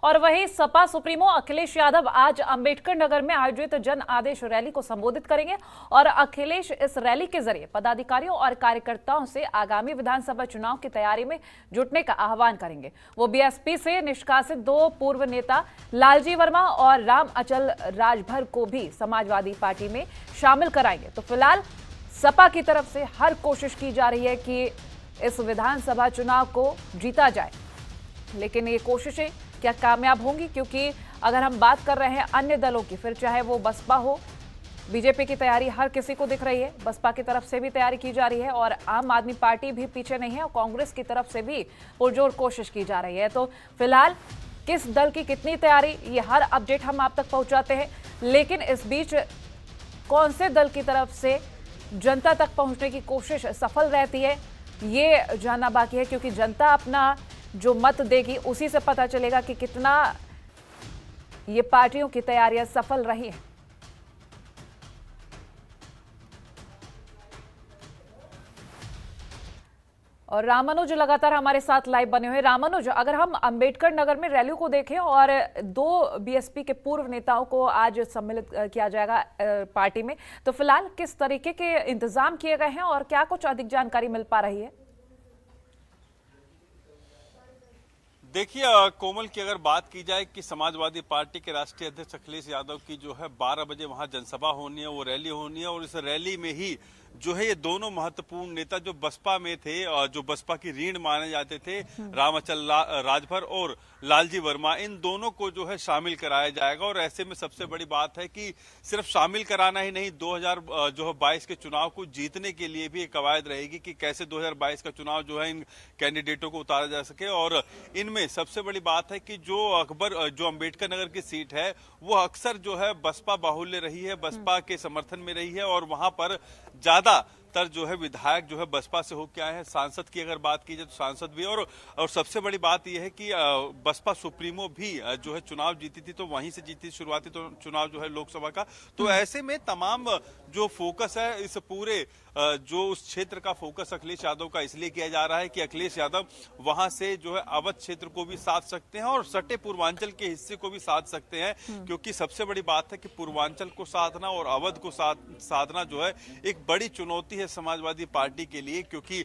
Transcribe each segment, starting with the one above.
और वहीं सपा सुप्रीमो अखिलेश यादव आज अंबेडकर नगर में आयोजित जन आदेश रैली को संबोधित करेंगे और अखिलेश इस रैली के जरिए पदाधिकारियों और कार्यकर्ताओं से आगामी विधानसभा चुनाव की तैयारी में जुटने का आह्वान करेंगे। वो बीएसपी से निष्कासित 2 पूर्व नेता लालजी वर्मा और राम अचल राजभर को भी समाजवादी पार्टी में शामिल कराएंगे। तो फिलहाल सपा की तरफ से हर कोशिश की जा रही है कि इस विधानसभा चुनाव को जीता जाए, लेकिन ये कोशिशें क्या कामयाब होंगी? क्योंकि अगर हम बात कर रहे हैं अन्य दलों की, फिर चाहे वो बसपा हो, बीजेपी की तैयारी हर किसी को दिख रही है, बसपा की तरफ से भी तैयारी की जा रही है और आम आदमी पार्टी भी पीछे नहीं है और कांग्रेस की तरफ से भी पुरजोर कोशिश की जा रही है। तो फिलहाल किस दल की कितनी तैयारी, ये हर अपडेट हम आप तक पहुंचाते हैं, लेकिन इस बीच कौन से दल की तरफ से जनता तक पहुंचने की कोशिश सफल रहती है, ये जानना बाकी है, क्योंकि जनता अपना जो मत देगी उसी से पता चलेगा कि कितना ये पार्टियों की तैयारियां सफल रही हैं। और रामानुज लगातार हमारे साथ लाइव बने हुए। रामानुज, अगर हम अंबेडकर नगर में रैली को देखें और 2 बीएसपी के पूर्व नेताओं को आज सम्मिलित किया जाएगा पार्टी में, तो फिलहाल किस तरीके के इंतजाम किए गए हैं और क्या कुछ अधिक जानकारी मिल पा रही है? देखिए कोमल की अगर बात की जाए कि समाजवादी पार्टी के राष्ट्रीय अध्यक्ष अखिलेश यादव की जो है 12 बजे वहां जनसभा होनी है, वो रैली होनी है और इस रैली में ही जो है ये दोनों महत्वपूर्ण नेता जो बसपा में थे और जो बसपा की रीढ़ माने जाते थे, रामअचल राजभर और लालजी वर्मा, इन दोनों को जो है शामिल कराया जाएगा। और ऐसे में सबसे बड़ी बात है कि सिर्फ शामिल कराना ही नहीं, 2022 के चुनाव को जीतने के लिए भी एक कवायद रहेगी कि कैसे 2022 का चुनाव जो है इन कैंडिडेटों को उतारा जा सके। और इनमें सबसे बड़ी बात है कि जो अंबेडकर नगर की सीट है वो अक्सर जो है बसपा बाहुल्य रही है, बसपा के समर्थन में रही है और वहां पर ज्यादातर जो है विधायक जो है बसपा से होकर आए हैं। सांसद की अगर बात की जाए तो सांसद भी, और सबसे बड़ी बात यह है कि बसपा सुप्रीमो भी जो है चुनाव जीती थी, तो वहीं से जीती शुरुआती तो चुनाव जो है लोकसभा का। तो ऐसे में तमाम जो फोकस है इस पूरे जो उस क्षेत्र का फोकस अखिलेश यादव का इसलिए किया जा रहा है कि अखिलेश यादव वहां से जो है अवध क्षेत्र को भी साध सकते हैं और सटे पूर्वांचल के हिस्से को भी साध सकते हैं, क्योंकि सबसे बड़ी बात है कि पूर्वांचल को साधना और अवध को साधना जो है एक बड़ी चुनौती है समाजवादी पार्टी के लिए। क्योंकि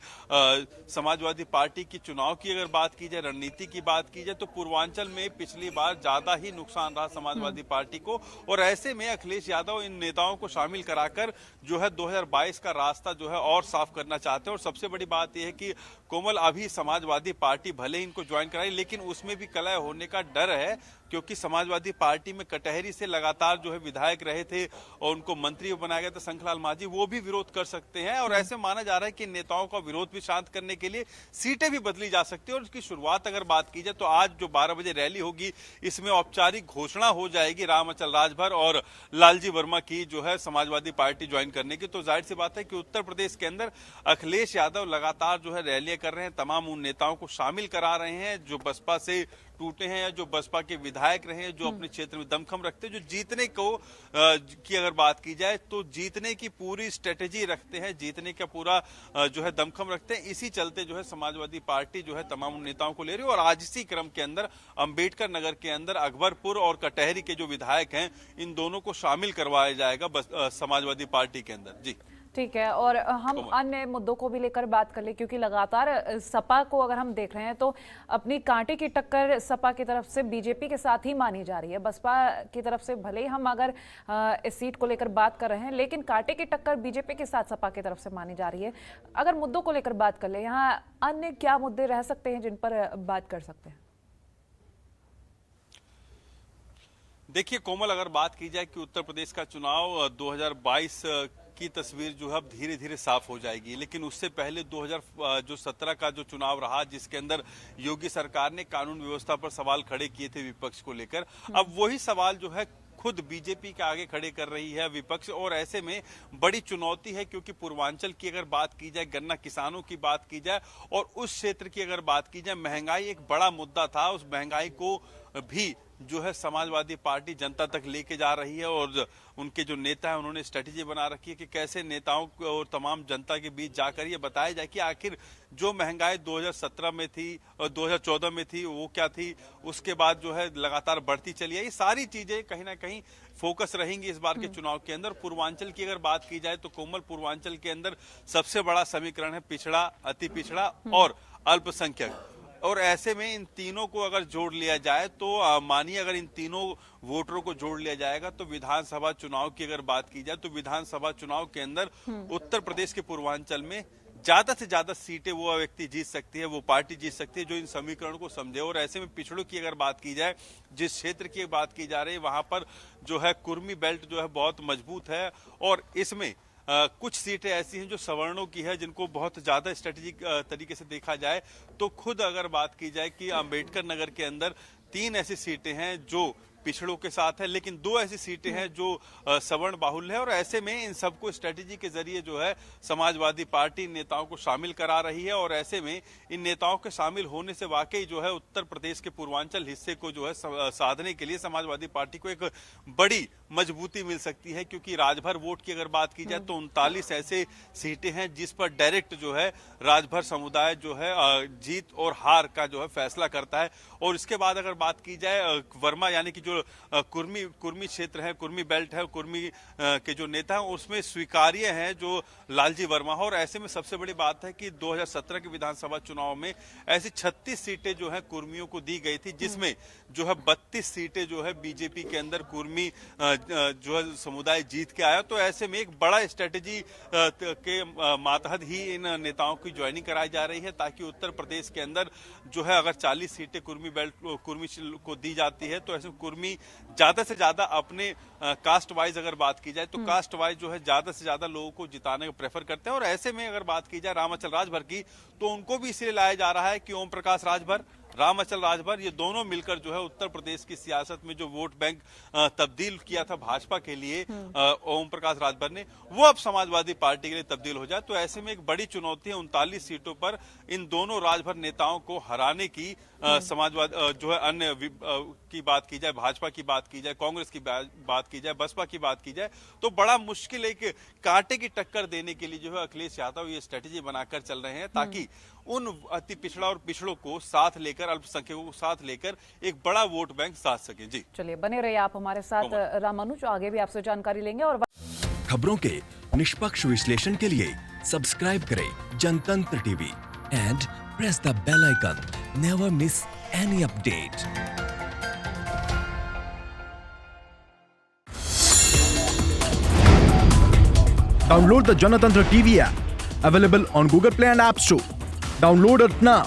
समाजवादी पार्टी की चुनाव की अगर बात की जाए, रणनीति की बात की जाए, तो पूर्वांचल में पिछली बार ज्यादा ही नुकसान रहा समाजवादी पार्टी को। और ऐसे में अखिलेश यादव इन नेताओं को शामिल कराकर जो है 2022 का रास्ता जो है और साफ करना चाहते हैं। और सबसे बड़ी बात यह है कि कोमल, अभी समाजवादी पार्टी भले इनको ज्वाइन कराई, लेकिन उसमें भी कलह होने का डर है, क्योंकि समाजवादी पार्टी में कटहरी से लगातार जो है विधायक रहे थे और उनको मंत्री बनाया गया था शंखलाल मांझी, वो भी विरोध कर सकते हैं। और ऐसे माना जा रहा है कि नेताओं का विरोध भी शांत करने के लिए सीटें भी बदली जा सकती है। और उसकी शुरुआत अगर बात की जाए तो आज जो 12 बजे रैली होगी, इसमें औपचारिक घोषणा हो जाएगी रामअचल राजभर और लालजी वर्मा की जो है समाजवादी पार्टी ज्वाइन करने की। तो जाहिर सी बात है कि उत्तर प्रदेश के अंदर अखिलेश यादव लगातार जो है रैलियां कर रहे हैं, तमाम उन नेताओं को शामिल करा रहे हैं जो बसपा से टूटे हैं या जो बसपा के विधायक रहे हैं, जो अपने क्षेत्र में दमखम रखते हैं, जो जीतने को की अगर बात की जाए तो जीतने की पूरी स्ट्रेटेजी रखते हैं, जीतने का पूरा जो है दमखम रखते हैं। इसी चलते जो है समाजवादी पार्टी जो है तमाम नेताओं को ले रही है। और आज इसी क्रम के अंदर अंबेडकर नगर के अंदर अकबरपुर और कटहरी के जो विधायक हैं, इन दोनों को शामिल करवाया जाएगा समाजवादी पार्टी के अंदर। जी ठीक है, और हम अन्य मुद्दों को भी लेकर बात कर ले, क्योंकि लगातार सपा को अगर हम देख रहे हैं तो अपनी कांटे की टक्कर सपा की तरफ से बीजेपी के साथ ही मानी जा रही है। बसपा की तरफ से भले ही हम अगर इस सीट को लेकर बात कर रहे हैं, लेकिन कांटे की टक्कर बीजेपी के साथ सपा की तरफ से मानी जा रही है। अगर मुद्दों को लेकर बात कर ले, यहाँ अन्य क्या मुद्दे रह सकते हैं जिन पर बात कर सकते हैं? देखिए कोमल, अगर बात की जाए कि उत्तर प्रदेश का चुनाव 2022 की तस्वीर जो है अब धीरे धीरे साफ हो जाएगी, लेकिन उससे पहले 2017 का जो चुनाव रहा, जिसके अंदर योगी सरकार ने कानून व्यवस्था पर सवाल खड़े किए थे विपक्ष को लेकर, अब वही सवाल जो है खुद बीजेपी के आगे खड़े कर रही है विपक्ष। और ऐसे में बड़ी चुनौती है, क्योंकि पूर्वांचल की अगर बात की जाए, गन्ना किसानों की बात की जाए और उस क्षेत्र की अगर बात की जाए, महंगाई एक बड़ा मुद्दा था। उस महंगाई को भी जो है समाजवादी पार्टी जनता तक लेके जा रही है। और उनके जो नेता है उन्होंने स्ट्रेटेजी बना रखी है कि कैसे नेताओं और तमाम जनता के बीच जाकर ये बताया जाए कि आखिर जो महंगाई 2017 में थी और 2014 में थी वो क्या थी, उसके बाद जो है लगातार बढ़ती चली है। ये सारी चीजें कहीं ना कहीं फोकस रहेंगी इस बार के चुनाव के अंदर। पूर्वांचल की अगर बात की जाए तो कोमल, पूर्वांचल के अंदर सबसे बड़ा समीकरण है पिछड़ा, अति पिछड़ा और अल्पसंख्यक। और ऐसे में इन तीनों को अगर जोड़ लिया जाए तो मानिए अगर इन तीनों वोटरों को जोड़ लिया जाएगा तो विधानसभा चुनाव की अगर बात की जाए तो विधानसभा चुनाव के अंदर उत्तर प्रदेश के पूर्वांचल में ज्यादा से ज्यादा सीटें वो व्यक्ति जीत सकती है, वो पार्टी जीत सकती है जो इन समीकरणों को समझे। और ऐसे में पिछड़ों की अगर बात की जाए, जिस क्षेत्र की बात की जा रही है वहां पर जो है कुर्मी बेल्ट जो है बहुत मजबूत है। और इसमें कुछ सीटें ऐसी हैं जो सवर्णों की है, जिनको बहुत ज्यादा स्ट्रेटेजिक तरीके से देखा जाए तो खुद अगर बात की जाए कि अंबेडकर नगर के अंदर 3 ऐसी सीटें हैं जो पिछड़ों के साथ है, लेकिन 2 ऐसी सीटें हैं जो सवर्ण बाहुल्य है। और ऐसे में इन सबको स्ट्रेटेजी के जरिए जो है समाजवादी पार्टी नेताओं को शामिल करा रही है। और ऐसे में इन नेताओं के शामिल होने से वाकई जो है उत्तर प्रदेश के पूर्वांचल हिस्से को जो है साधने के लिए समाजवादी पार्टी को एक बड़ी मजबूती मिल सकती है। क्योंकि राजभर वोट की अगर बात की जाए तो 39 ऐसे सीटें हैं जिस पर डायरेक्ट जो है राजभर समुदाय जो है जीत और हार का जो है फैसला करता है। और इसके बाद अगर बात की जाए वर्मा यानी कि जो कुर्मी क्षेत्र है, कुर्मी बेल्ट है, कुर्मी के जो नेता हैं उसमें स्वीकार्य हैं जो लालजी वर्मा है। और ऐसे में सबसे बड़ी बात है कि 2017 के विधानसभा चुनाव में ऐसी 36 सीटें जो है कुर्मियों को दी गई थी, जिसमें जो है 32 सीटें जो है बीजेपी के अंदर कुर्मी जो है समुदाय जीत के आया। तो ऐसे में एक बड़ा स्ट्रेटेजी के मातहत ही इन नेताओं की ज्वाइनिंग कराई जा रही है, ताकि उत्तर प्रदेश के अंदर जो है अगर 40 सीटें कुर्मी को दी जाती है तो ऐसे कुर्मी ज्यादा से ज्यादा अपने कास्ट वाइज अगर बात की जाए तो कास्ट वाइज जो है ज्यादा से ज्यादा लोगों को जिताने को प्रेफर करते हैं। और ऐसे में अगर बात की जाए रामाचल राजभर की तो उनको भी इसलिए लाया जा रहा है कि ओम प्रकाश राजभर, रामाचल राजभर ये दोनों मिलकर जो है उत्तर प्रदेश की सियासत में जो वोट बैंक तब्दील किया था भाजपा के लिए ओम प्रकाश राजभर ने, वो अब समाजवादी पार्टी के लिए तब्दील हो जाए। तो ऐसे में एक बड़ी चुनौती है 39 सीटों पर इन दोनों राजभर नेताओं को हराने की। समाजवाद जो है अन्य की बात की जाए, भाजपा की बात की जाए, कांग्रेस की बात की जाए, बसपा की बात की जाए तो बड़ा मुश्किल एक कांटे की टक्कर देने के लिए जो है अखिलेश यादव ये स्ट्रेटेजी बनाकर चल रहे हैं, ताकि उन अति पिछड़ा और पिछड़ों को साथ लेकर, अल्पसंख्यकों को साथ लेकर एक बड़ा वोट बैंक साध सके। जी चलिए बने रहिए आप हमारे साथ रामानुज, आगे भी आपसे जानकारी लेंगे। और खबरों के निष्पक्ष विश्लेषण के लिए सब्सक्राइब करें Janatantra TV and press the bell icon, never miss any update. Download the Janatantra TV app, available on Google Play and App Store. Download it now